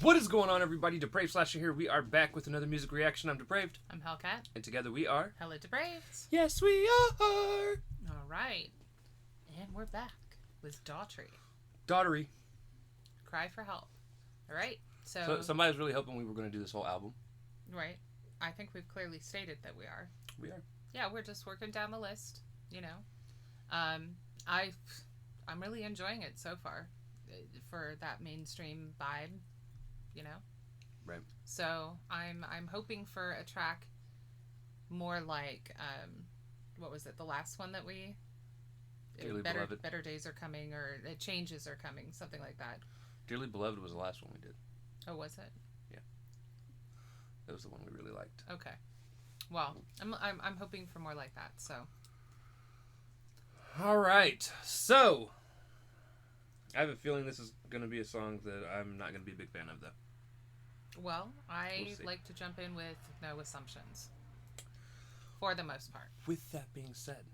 What is going on, everybody? Depraved Slasher here. We are back with another music reaction. I'm Depraved. I'm Hellcat. And together we are... HellaDepraved. Yes, we are! Alright. And we're back with Daughtry. Daughtry. Cry for help. Alright. So somebody was really hoping we were going to do this whole album. Right. I think we've clearly stated that we are. We are. Yeah, we're just working down the list, you know. I'm really enjoying it so far for that mainstream vibe, you know. Right. So I'm hoping for a track more like what was it? The last one that we Better Days Are Coming, or Changes Are Coming, something like that. Dearly Beloved was the last one we did. Oh, was it? Yeah. That was the one we really liked. Okay. Well, I'm hoping for more like that. So. All right. So I have a feeling this is going to be a song that I'm not going to be a big fan of, though. Well, I like to jump in with no assumptions. For the most part. With that being said,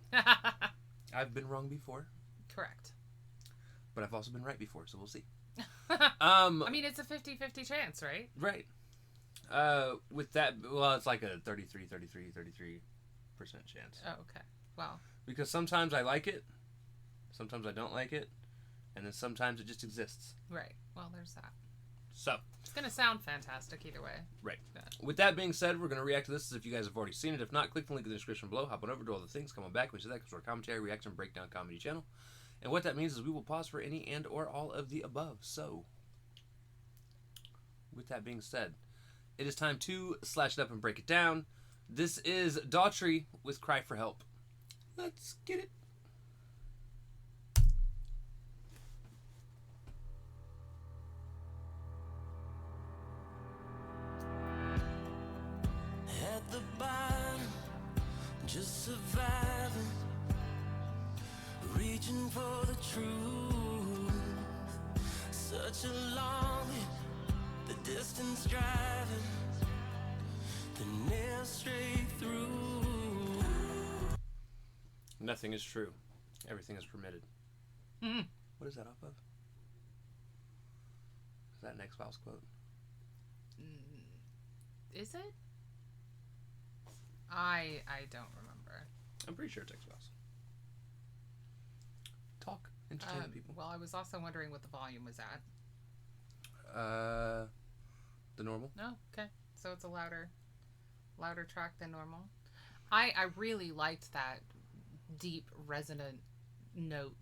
I've been wrong before. Correct. But I've also been right before, so we'll see. I mean, it's a 50-50 chance, right? Right. With that, well, it's like a 33% chance. Oh, okay. Well. Because sometimes I like it, sometimes I don't like it, and then sometimes it just exists. Right. Well, there's that. So. It's going to sound fantastic either way. Right. Yeah. With that being said, we're going to react to this as if you guys have already seen it. If not, click the link in the description below. Hop on over to all the things. Come on back. We say that because we're a commentary, reaction, breakdown comedy channel. And what that means is we will pause for any and or all of the above. So, with that being said, it is time to slash it up and break it down. This is Daughtry with Cry for Help. Let's get it. At the bottom, just surviving, reaching for the truth. Such a longing, the distance driving, the nail straight through. Nothing is true. Everything is permitted. Mm-hmm. What is that off of? Is that an X-Files quote? Is it? I don't remember. I'm pretty sure it's X-Files. Talk. Entertain the people. Well, I was also wondering what the volume was at. The normal. No, okay. So it's a louder track than normal. I really liked that deep, resonant note.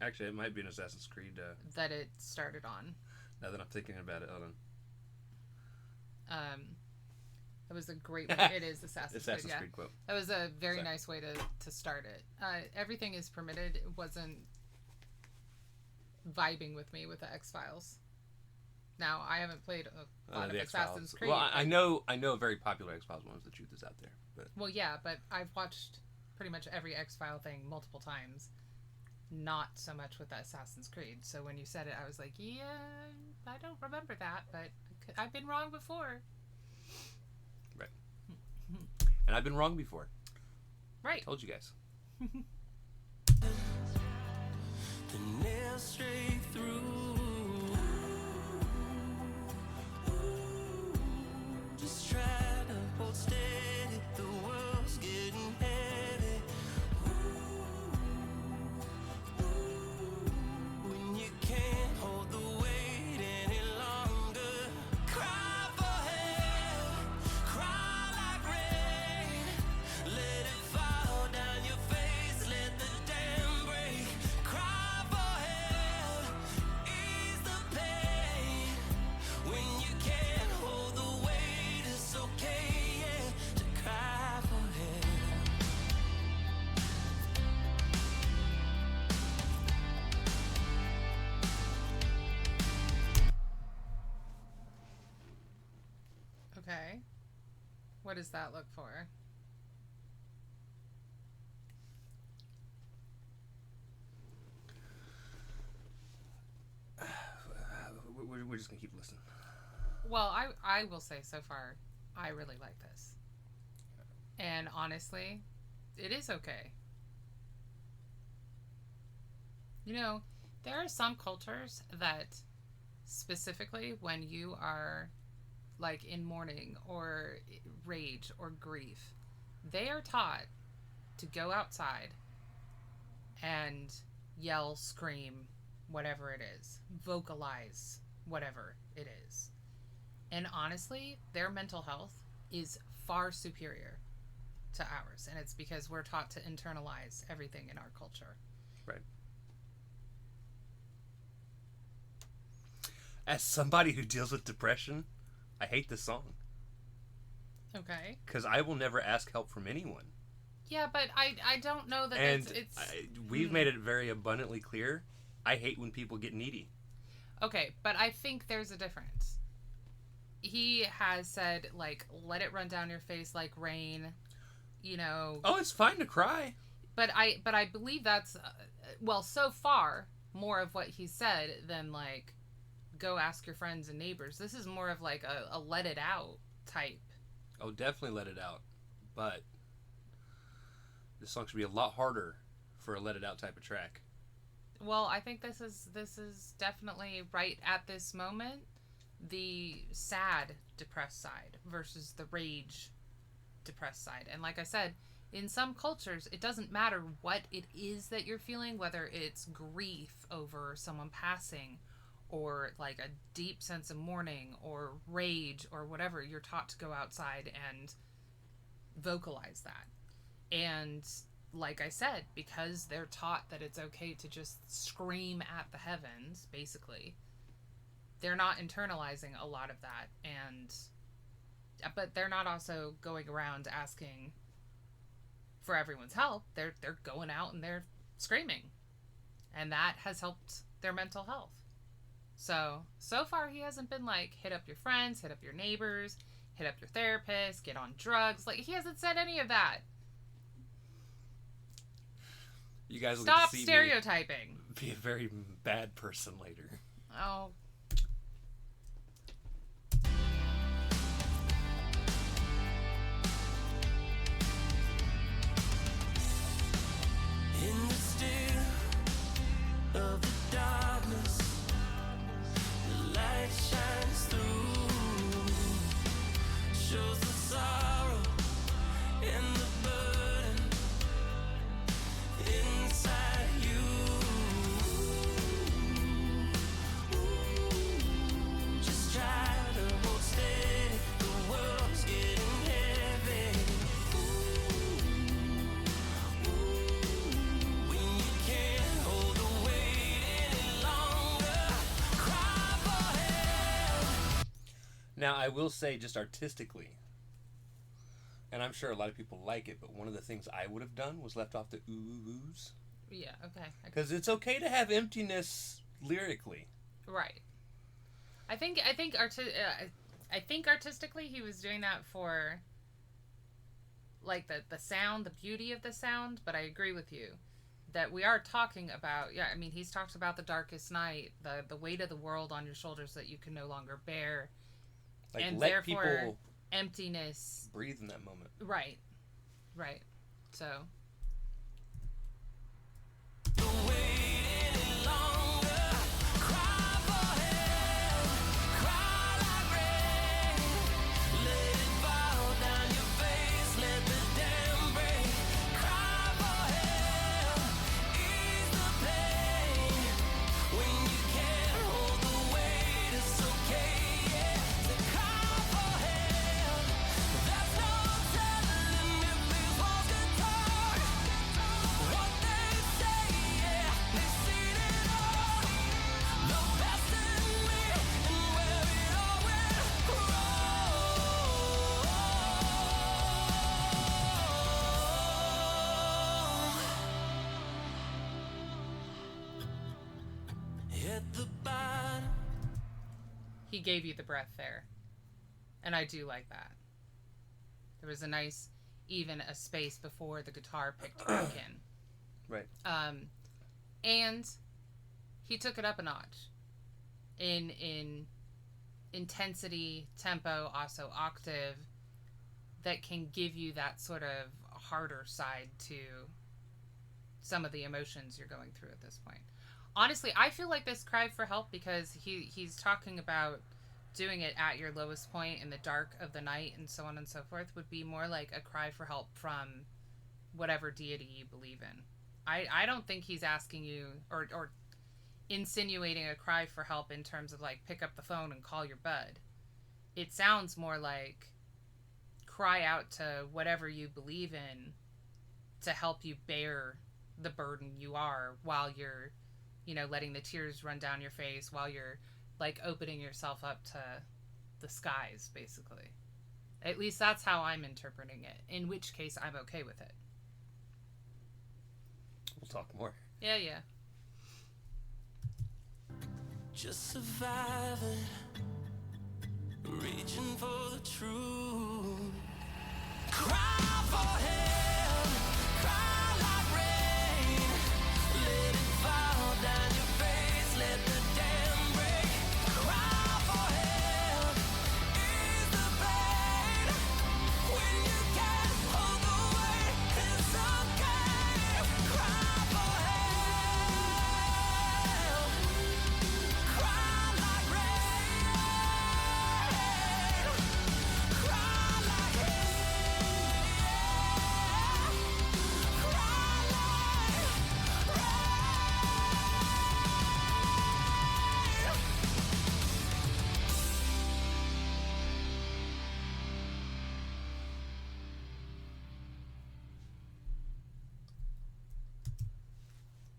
Actually, it might be an Assassin's Creed. That it started on. Now that I'm thinking about it, hold on. It was a great way. It is Assassin's Creed quote. That was a very nice way to start it. Everything is permitted. It wasn't vibing with me with the X-Files. Now, I haven't played a lot of Assassin's Creed. Well, I know a very popular X-Files one. The truth is out there. But. Well, yeah, but I've watched pretty much every X-File thing multiple times. Not so much with the Assassin's Creed. So when you said it, I was like, yeah, I don't remember that, but I've been wrong before. Right. And I've been wrong before. Right. I told you guys. The nail straight through. Just try to hold steady. The world's getting heavy. When you can't hold the weight any longer, cry for help. Cry like rain. Let it fall down your face. Let the dam break. Cry for help. Ease the pain. When you can't hold the weight, it's okay, yeah, to cry for help. Okay. What does that look for? We're just gonna keep listening. Well, I will say so far, I really like this. And honestly, it is okay. You know, there are some cultures that specifically when you are like in mourning or rage or grief, they are taught to go outside and yell, scream, whatever it is, vocalize whatever it is. And honestly, their mental health is far superior to ours. And it's because we're taught to internalize everything in our culture. Right. As somebody who deals with depression, I hate this song. Okay. Because I will never ask help from anyone. Yeah, but I don't know that And it's we've made it very abundantly clear, I hate when people get needy. Okay, but I think there's a difference. He has said, like, let it run down your face like rain, you know. Oh, it's fine to cry. But I believe that's, well, so far, more of what he said than, like, go ask your friends and neighbors. This is more of, like, a let it out type. Oh, definitely let it out. But this song should be a lot harder for a let it out type of track. Well, I think this is definitely right at this moment the sad depressed side versus the rage depressed side. And like I said, in some cultures it doesn't matter what it is that you're feeling, whether it's grief over someone passing or like a deep sense of mourning or rage or whatever, you're taught to go outside and vocalize that. And like I said, because they're taught that it's okay to just scream at the heavens, basically, they're not internalizing a lot of that. And but they're not also going around asking for everyone's help. They're going out and they're screaming, and that has helped their mental health. So far he hasn't been like, hit up your friends, hit up your neighbors, hit up your therapist, get on drugs. Like, he hasn't said any of that. You guys will Stop get to see stereotyping. me be a very bad person later. Oh. In the still of the darkness, the light shines through, shows the sorrow and the burden inside you. Just try to hold steady, the world's getting heavy. When you can't hold the weight any longer, cry for help. Now, I will say, just artistically, and I'm sure a lot of people like it, but one of the things I would have done was left off the oohs. Yeah, okay. Because it's okay to have emptiness lyrically. Right. I think artistically he was doing that for like the sound, the beauty of the sound, but I agree with you that we are talking about, yeah, I mean, he's talked about the darkest night, the weight of the world on your shoulders that you can no longer bear, Like, and let therefore people emptiness. breathe in that moment. Right. So The weight any longer, cry for help, cry like rain, let it fall down your face, let the dam break, cry for help, ease the pain, when you can't hold the weight, it's okay, yeah, to cry for help, there's no telling if these walls can talk, what they say, yeah, they've seen it all, the best in me, and where it all went wrong. Hit the bottom. he gave you the breath there, and I do like that. There was a nice, even a space before the guitar picked back in. Right. And he took it up a notch in intensity, tempo, also octave, that can give you that sort of harder side to some of the emotions you're going through at this point. Honestly, I feel like this cry for help because he's talking about doing it at your lowest point in the dark of the night and so on and so forth would be more like a cry for help from whatever deity you believe in. I don't think he's asking you or insinuating a cry for help in terms of like pick up the phone and call your bud. It sounds more like cry out to whatever you believe in to help you bear the burden you are while you're, letting the tears run down your face, while you're like opening yourself up to the skies, basically. At least that's how I'm interpreting it, in which case I'm okay with it. We'll talk more. Yeah. Just surviving, reaching for the truth. Cry for help, cry like rain. Let it fall down your face, let the dam break. Cry for help, ease the pain. When you can't hold the weight, it's okay. Cry for help, cry like rain. Cry like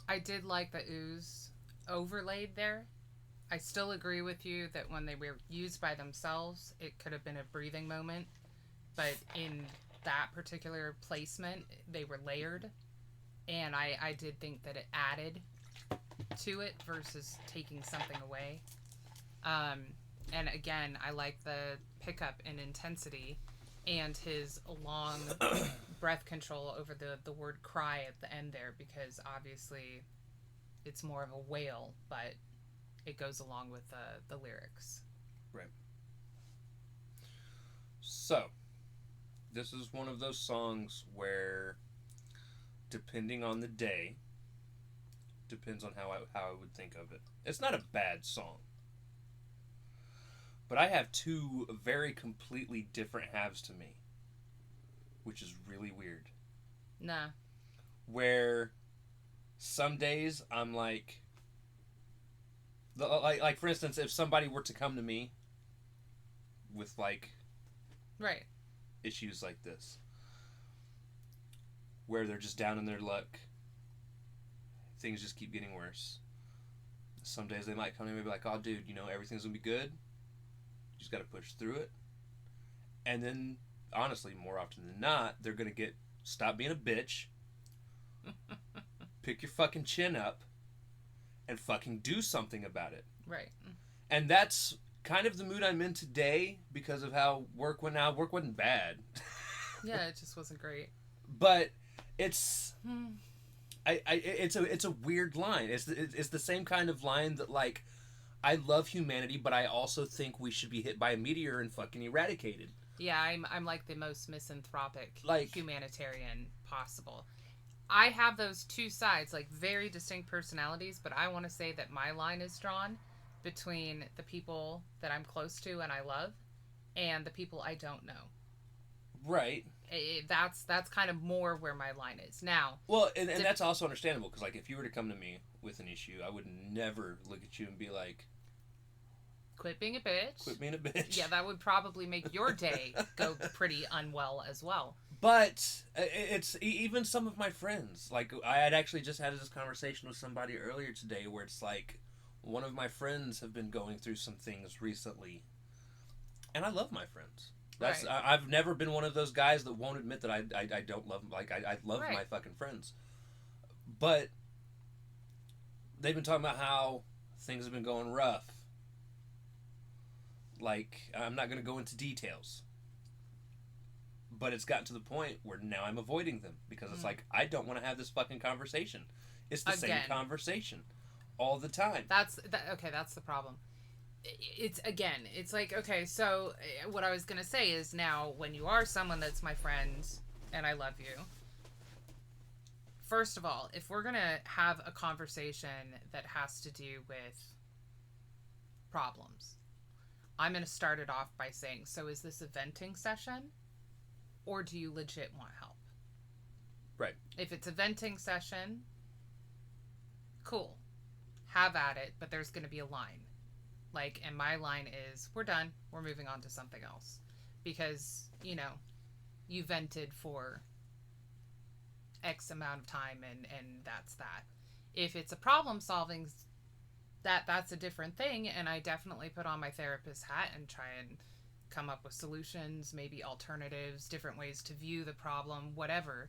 I did like the ooze overlaid there. I still agree with you that when they were used by themselves, it could have been a breathing moment. But in that particular placement, they were layered. And I did think that it added to it versus taking something away. And again, I like the pickup in intensity and his long breath control over the word cry at the end there, because obviously it's more of a wail, but it goes along with the lyrics. Right. So, this is one of those songs where, depending on the day, depends on how I would think of it. It's not a bad song. But I have two very completely different halves to me, which is really weird. Nah. Where some days I'm like for instance, if somebody were to come to me with like Right. issues like this, where they're just down in their luck, things just keep getting worse. Some days they might come to me and be like, oh dude, everything's gonna be good. You just gotta push through it. And then, honestly, more often than not, they're gonna stop being a bitch, pick your fucking chin up, and fucking do something about it. Right. And that's kind of the mood I'm in today because of how work went out. Work wasn't bad. Yeah, it just wasn't great. But it's... It's a weird line. It's the same kind of line that, like, I love humanity, but I also think we should be hit by a meteor and fucking eradicated. Yeah, I'm like the most misanthropic Like, humanitarian possible. I have those two sides, like very distinct personalities, but I want to say that my line is drawn between the people that I'm close to and I love and the people I don't know. right. That's kind of more where my line is. Now, Well, and that's also understandable, because, like, if you were to come to me with an issue, I would never look at you and be like, quit being a bitch. quit being a bitch. Yeah, that would probably make your day go pretty unwell as well. But it's even some of my friends. Like, I had actually just had this conversation with somebody earlier today where it's like, one of my friends have been going through some things recently. And I love my friends. That's Right. I've never been one of those guys that won't admit that I don't love them. Like, I love Right. my fucking friends. But they've been talking about how things have been going rough. Like, I'm not going to go into details. But it's gotten to the point where now I'm avoiding them. Because it's like, I don't want to have this fucking conversation. It's the same Again. conversation. All the time. That's the problem. It's like, okay, so what I was going to say is, now when you are someone that's my friend and I love you, first of all, if we're going to have a conversation that has to do with problems, I'm going to start it off by saying, so is this a venting session or do you legit want help? Right. If it's a venting session, cool. Have at it, but there's going to be a line. Like, and my line is, we're done. We're moving on to something else. Because, you know, you vented for X amount of time and that's that. If it's a problem solving, that's a different thing, and I definitely put on my therapist hat and try and come up with solutions, maybe alternatives, different ways to view the problem, whatever.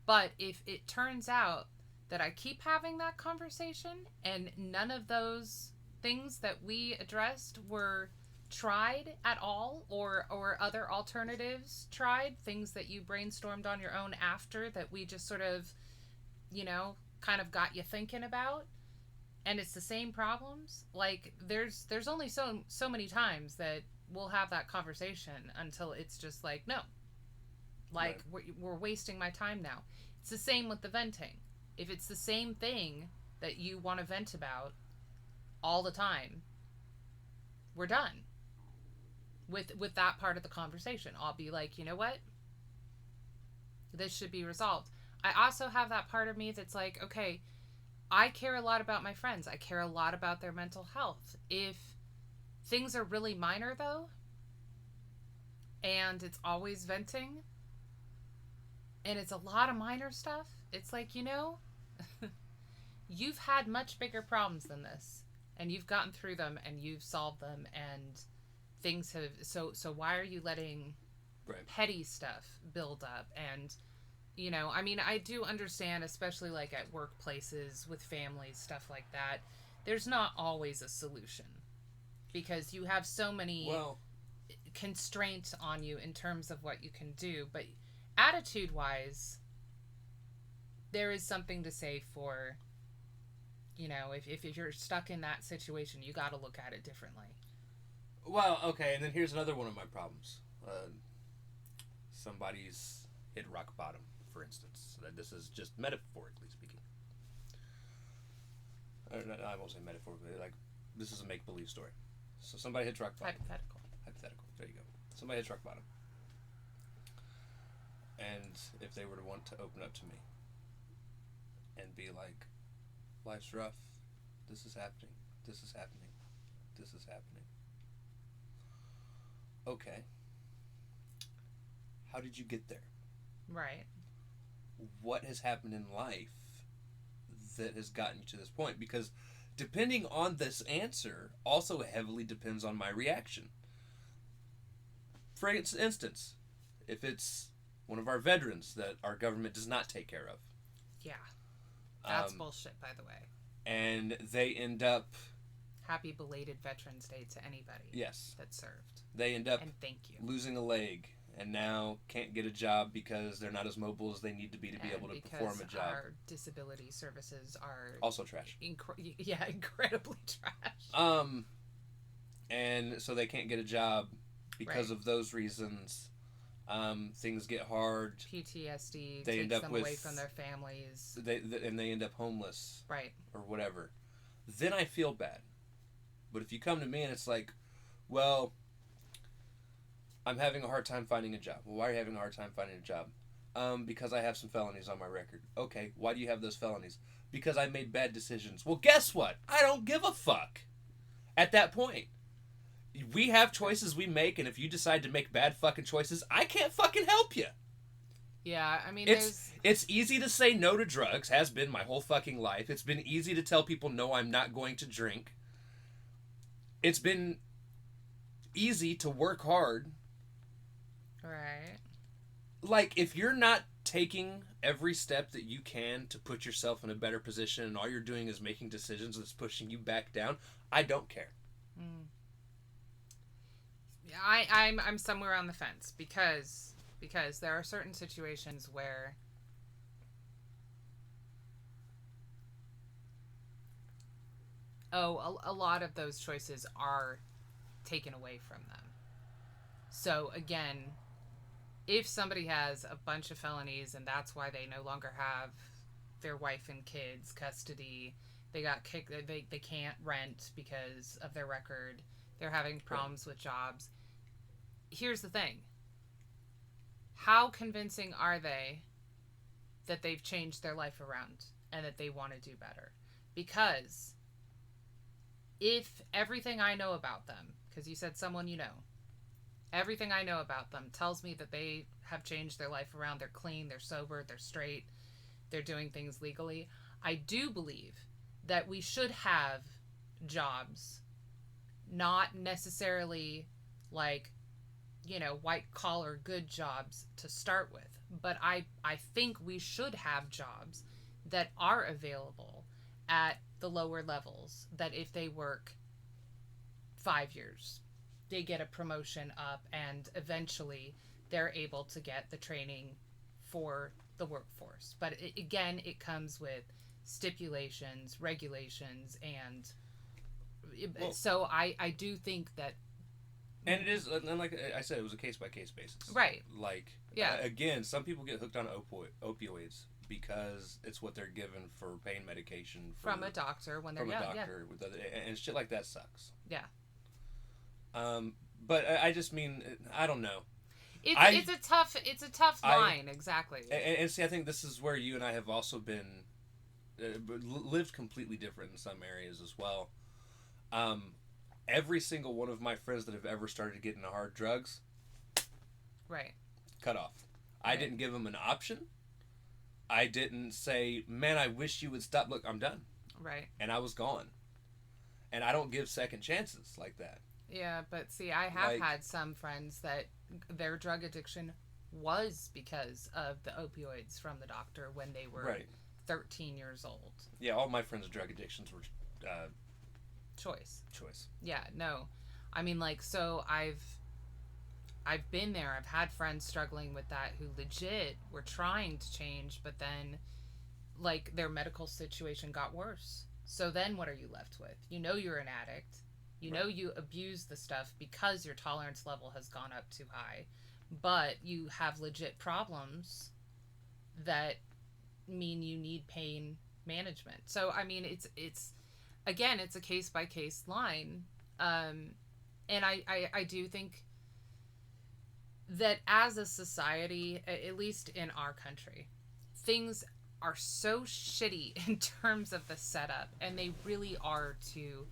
But if it turns out that I keep having that conversation and none of those things that we addressed were tried at all, or other alternatives tried, things that you brainstormed on your own after that we just sort of, you know, kind of got you thinking about, and it's the same problems, like there's only so many times that we'll have that conversation until it's just like, no, like right. we're wasting my time now. It's the same with the venting. If it's the same thing that you want to vent about all the time, we're done with that part of the conversation. I'll be like, you know what? This should be resolved. I also have that part of me that's like, okay, I care a lot about my friends. I care a lot about their mental health. If things are really minor, though, and it's always venting, and it's a lot of minor stuff, it's like, you know, you've had much bigger problems than this, and you've gotten through them, and you've solved them, and things have... So why are you letting right. petty stuff build up? And... You know, I mean, I do understand, especially like at workplaces with families, stuff like that. There's not always a solution because you have so many constraints on you in terms of what you can do. But attitude-wise, there is something to say for, you know, if you're stuck in that situation, you got to look at it differently. Well, okay, and then here's another one of my problems. Somebody's hit rock bottom. For instance, this is just metaphorically speaking. I won't say metaphorically. Like, this is a make-believe story. So somebody hits rock bottom. Hypothetical. There you go. Somebody hits rock bottom. And if they were to want to open up to me and be like, life's rough. This is happening. This is happening. This is happening. Okay. How did you get there? Right. What has happened in life that has gotten you to this point? Because depending on this answer also heavily depends on my reaction. For instance, if it's one of our veterans that our government does not take care of. Yeah. That's bullshit, by the way. And they end up... Happy belated Veterans Day to anybody that served. They end up and thank you. Losing a leg. And now can't get a job because they're not as mobile as they need to be able to perform a job. Our disability services are also trash. Incredibly trash. And so they can't get a job because of those reasons. Things get hard. PTSD they takes end up them away from their families. And they end up homeless. Right. Or whatever. Then I feel bad. But if you come to me and it's like, well... I'm having a hard time finding a job. Well, why are you having a hard time finding a job? Because I have some felonies on my record. Okay, why do you have those felonies? Because I made bad decisions. Well, guess what? I don't give a fuck. At that point, we have choices we make, and if you decide to make bad fucking choices, I can't fucking help you. Yeah, I mean, it's easy to say no to drugs, has been my whole fucking life. It's been easy to tell people, no, I'm not going to drink. It's been easy to work hard. Right. Like, if you're not taking every step that you can to put yourself in a better position and all you're doing is making decisions that's pushing you back down, I don't care. I'm somewhere on the fence because there are certain situations where a lot of those choices are taken away from them. So again, if somebody has a bunch of felonies and that's why they no longer have their wife and kids, custody. They got kicked. They can't rent because of their record. They're having problems with jobs. Here's the thing. How convincing are they that they've changed their life around and that they want to do better? Because if everything I know about them, because you said someone you know, everything I know about them tells me that they have changed their life around, they're clean, they're sober, they're straight, they're doing things legally, I do believe that we should have jobs, not necessarily like, white collar good jobs to start with, but I think we should have jobs that are available at the lower levels, that if they work 5 years, they get a promotion up, and eventually they're able to get the training for the workforce. But again, it comes with stipulations, regulations, and so I do think that. And it is, and like I said, it was a case-by-case basis. Right. Like, yeah. Again, some people get hooked on opioids because it's what they're given for pain medication. From a doctor when they're young. From a doctor. Yeah. And shit like that sucks. Yeah. But I just mean, I don't know. It's a tough line, exactly. And see, I think this is where you and I have also been, lived completely different in some areas as well. Every single one of my friends that have ever started getting into hard drugs, right, cut off. Right. I didn't give them an option. I didn't say, man, I wish you would stop. Look, I'm done. Right. And I was gone. And I don't give second chances like that. Yeah, but see, I have had some friends that their drug addiction was because of the opioids from the doctor when they were 13 years old. Yeah, all my friends' drug addictions were choice. Yeah, no. I mean, so I've been there. I've had friends struggling with that who legit were trying to change, but then their medical situation got worse. So then what are you left with? You're an addict. You abuse the stuff because your tolerance level has gone up too high, but you have legit problems that mean you need pain management. So, I mean, it's again, it's a case-by-case line. And I do think that as a society, at least in our country, things are so shitty in terms of the setup, and they really are to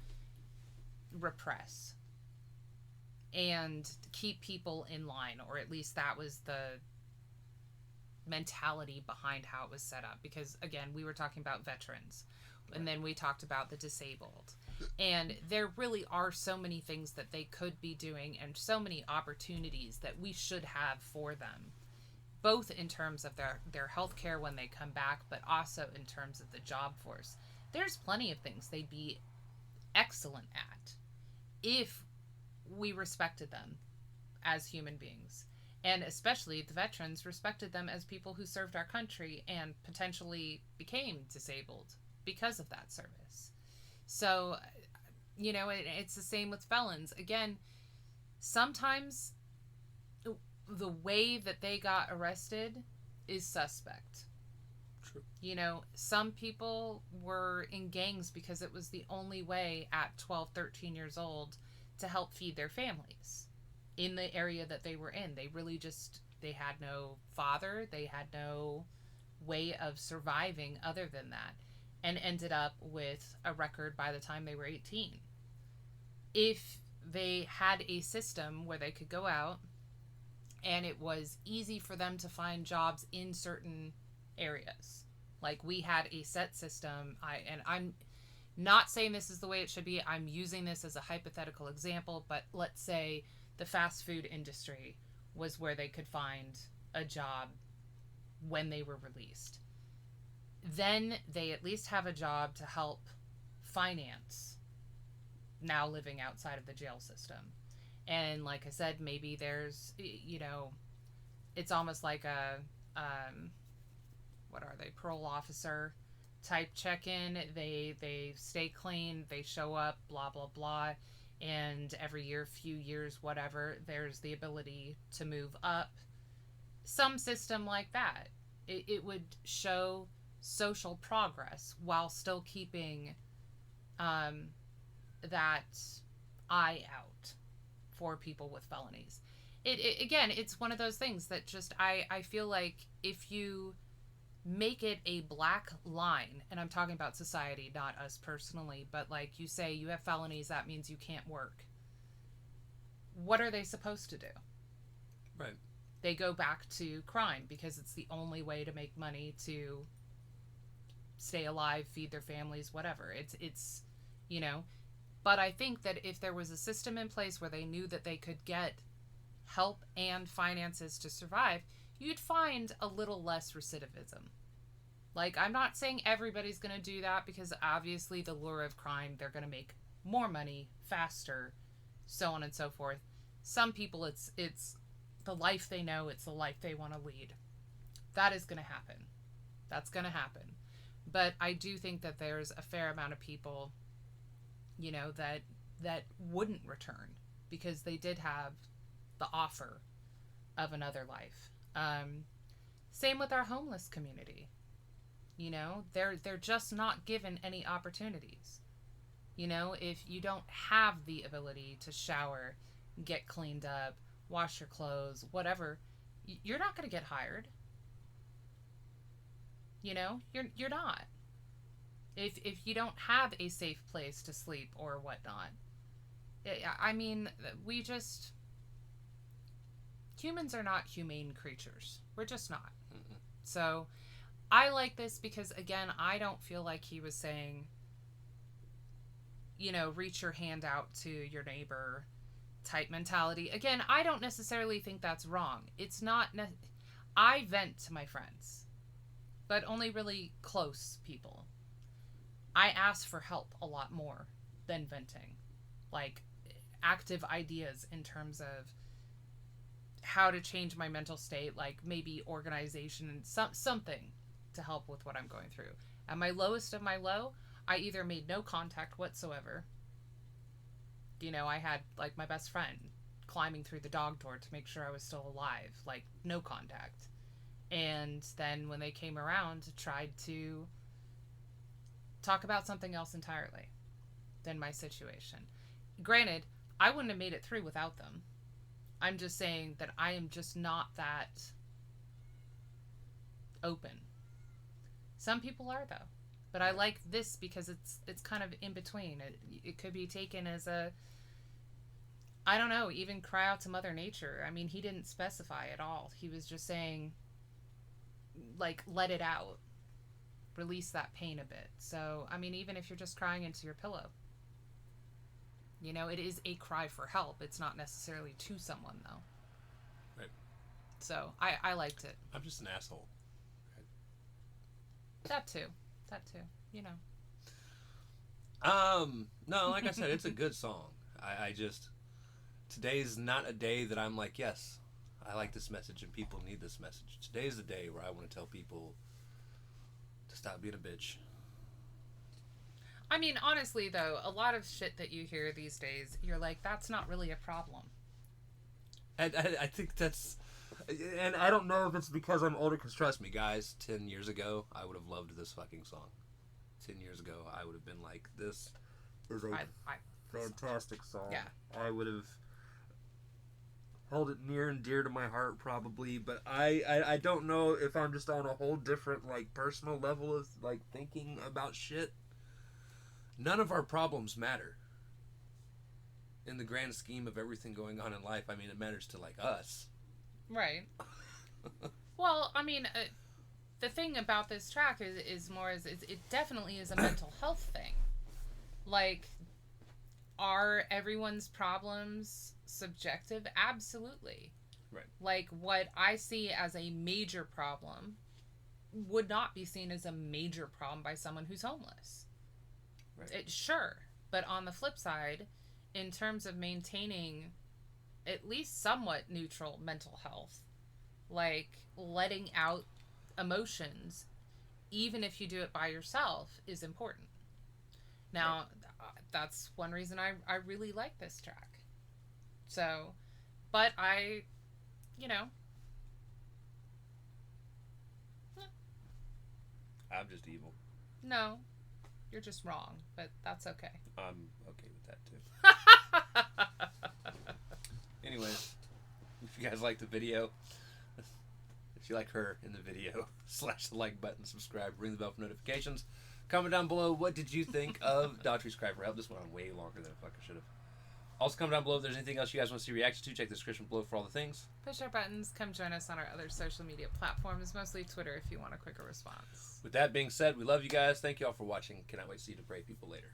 repress and keep people in line, or at least that was the mentality behind how it was set up. Because again, we were talking about veterans, and then we talked about the disabled, and there really are so many things that they could be doing and so many opportunities that we should have for them, both in terms of their health care when they come back, but also in terms of the job force. There's plenty of things they'd be excellent at if we respected them as human beings, and especially the veterans respected them as people who served our country and potentially became disabled because of that service. So, it's the same with felons. Again, sometimes the way that they got arrested is suspect. True. Some people were in gangs because it was the only way at 12, 13 years old to help feed their families in the area that they were in. They really they had no father. They had no way of surviving other than that, and ended up with a record by the time they were 18. If they had a system where they could go out and it was easy for them to find jobs in certain areas, like we had a set system, I'm not saying this is the way it should be. I'm using this as a hypothetical example, but let's say the fast food industry was where they could find a job when they were released. Then they at least have a job to help finance now living outside of the jail system. And like I said, maybe there's, it's almost like a, what are they, parole officer type check-in. They stay clean, they show up, blah, blah, blah. And every year, few years, whatever, there's the ability to move up. Some system like that. It would show social progress while still keeping that eye out for people with felonies. It again, it's one of those things that just I feel like if you make it a black line, and I'm talking about society, not us personally, but like you say you have felonies, that means you can't work. What are they supposed to do? Right. They go back to crime because it's the only way to make money to stay alive, feed their families, whatever. It's you know, but I think that if there was a system in place where they knew that they could get help and finances to survive, you'd find a little less recidivism. Like, I'm not saying everybody's going to do that because obviously the lure of crime, they're going to make more money faster, so on and so forth. Some people, it's the life they know, it's the life they want to lead. That is going to happen. That's going to happen. But I do think that there's a fair amount of people, you know, that wouldn't return because they did have the offer of another life. Same with our homeless community. You know, they're just not given any opportunities. You know, if you don't have the ability to shower, get cleaned up, wash your clothes, whatever, you're not going to get hired. You know, you're not. If you don't have a safe place to sleep or whatnot. I mean, humans are not humane creatures. We're just not. Mm-mm. So I like this because, again, I don't feel like he was saying, you know, reach your hand out to your neighbor type mentality. Again, I don't necessarily think that's wrong. It's not. I vent to my friends, but only really close people. I ask for help a lot more than venting. Like, active ideas in terms of how to change my mental state, like maybe organization and something to help with what I'm going through. At my lowest of my low, I either made no contact whatsoever. You know, I had like my best friend climbing through the dog door to make sure I was still alive, like no contact. And then when they came around, tried to talk about something else entirely than my situation. Granted, I wouldn't have made it through without them. I'm just saying that I am just not that open. Some people are, though. But I like this because it's kind of in between. It could be taken as a, I don't know, even cry out to Mother Nature. I mean, he didn't specify at all. He was just saying, like, let it out. Release that pain a bit. So, I mean, even if you're just crying into your pillow. You know, it is a cry for help. It's not necessarily to someone, though. Right. So, I liked it. I'm just an asshole. That too. You know. No, like I said, it's a good song. I just, today's not a day that I'm like, yes, I like this message and people need this message. Today's the day where I want to tell people to stop being a bitch. I mean, honestly, though, a lot of shit that you hear these days, you're like, that's not really a problem. And I think that's, and I don't know if it's because I'm older, because trust me, guys, 10 years ago, I would have loved this fucking song. 10 years ago, I would have been like, this is a fantastic song. Yeah. I would have held it near and dear to my heart, probably, but I don't know if I'm just on a whole different, like, personal level of, like, thinking about shit. None of our problems matter. In the grand scheme of everything going on in life, I mean, it matters to, like, us. Right. Well, I mean, the thing about this track is it definitely is a mental health thing. Like, are everyone's problems subjective? Absolutely. Right. Like, what I see as a major problem would not be seen as a major problem by someone who's homeless. Right. Sure. But on the flip side, in terms of maintaining at least somewhat neutral mental health, like letting out emotions, even if you do it by yourself, is important. Now, that's one reason I really like this track. So, but I, you know, I'm just evil. No, you're just wrong, but that's okay. I'm okay with that too. Anyways, if you guys like the video, if you like her in the video, slash the like button, subscribe, ring the bell for notifications. Comment down below, what did you think of Daughtry's Cry for Help? This went on way longer than I fucking should have. Also, comment down below if there's anything else you guys want to see reactions to. Check the description below for all the things. Push our buttons. Come join us on our other social media platforms, mostly Twitter if you want a quicker response. With that being said, we love you guys. Thank you all for watching. Cannot wait to see you to pray people later.